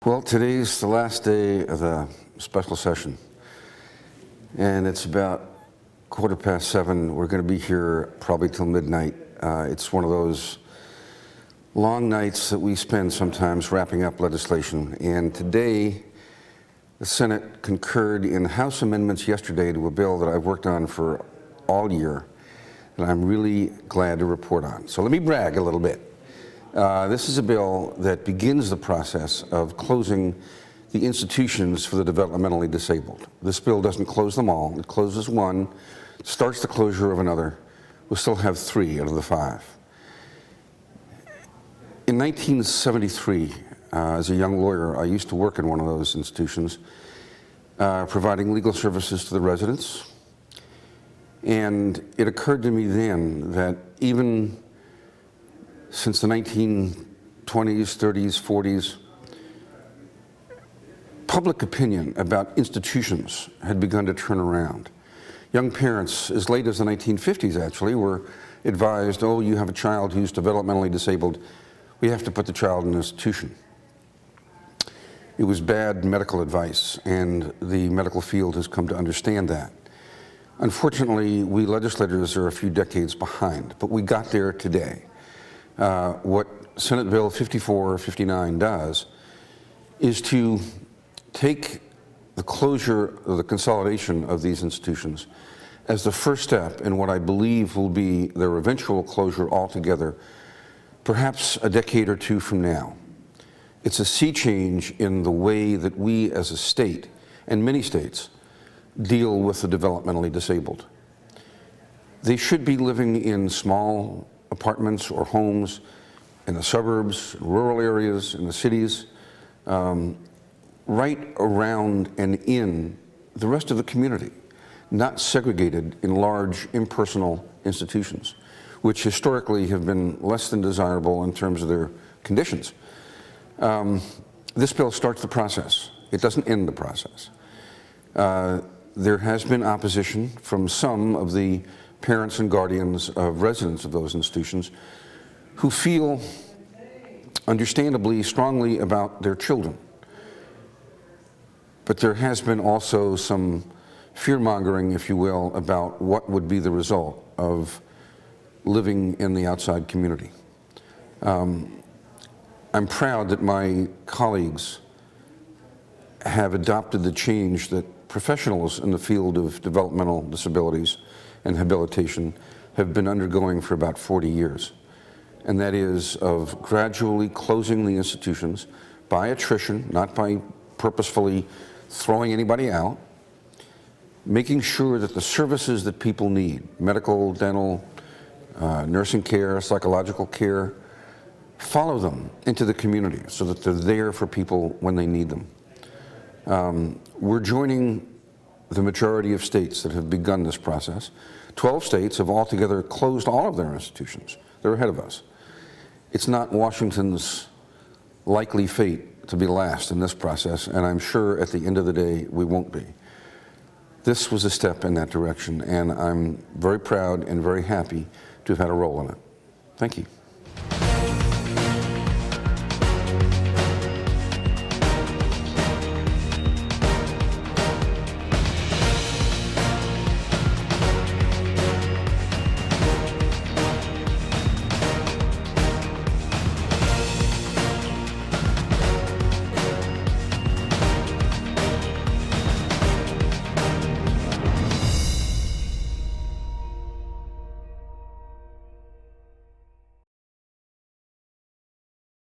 Well, today's the last day of the special session, and it's about 7:15. We're going to be here probably till midnight. It's one of those long nights that we spend sometimes wrapping up legislation, and today the Senate concurred in House amendments yesterday to a bill that I've worked on for all year, and I'm really glad to report on. So let me brag a little bit. This is a bill that begins the process of closing the institutions for the developmentally disabled. This bill doesn't close them all. It closes one, starts the closure of another. We'll still have 3 out of the 5. In 1973, as a young lawyer, I used to work in one of those institutions, providing legal services to the residents. And it occurred to me then that even since the 1920s, 30s, 40s, public opinion about institutions had begun to turn around. Young parents, as late as the 1950s actually, were advised, oh, you have a child who's developmentally disabled, we have to put the child in an institution. It was bad medical advice, and the medical field has come to understand that. Unfortunately, we legislators are a few decades behind, but we got there today. What Senate Bill 5459 does is to take the closure or the consolidation of these institutions as the first step in what I believe will be their eventual closure altogether, perhaps a decade or 2 from now. It's a sea change in the way that we as a state, and many states, deal with the developmentally disabled. They should be living in small apartments or homes in the suburbs, rural areas, in the cities, right around and in the rest of the community, not segregated in large impersonal institutions, which historically have been less than desirable in terms of their conditions. This bill starts the process. It doesn't end the process. There has been opposition from some of the parents and guardians of residents of those institutions who feel understandably strongly about their children. But there has been also some fear-mongering, if you will, about what would be the result of living in the outside community. I'm proud that my colleagues have adopted the change that professionals in the field of developmental disabilities and habilitation have been undergoing for about 40 years. And that is of gradually closing the institutions by attrition, not by purposefully throwing anybody out, making sure that the services that people need, medical, dental, nursing care, psychological care, follow them into the community so that they're there for people when they need them. We're joining the majority of states that have begun this process. 12 states have altogether closed all of their institutions. They're ahead of us. It's not Washington's likely fate to be last in this process, and I'm sure at the end of the day we won't be. This was a step in that direction, and I'm very proud and very happy to have had a role in it. Thank you.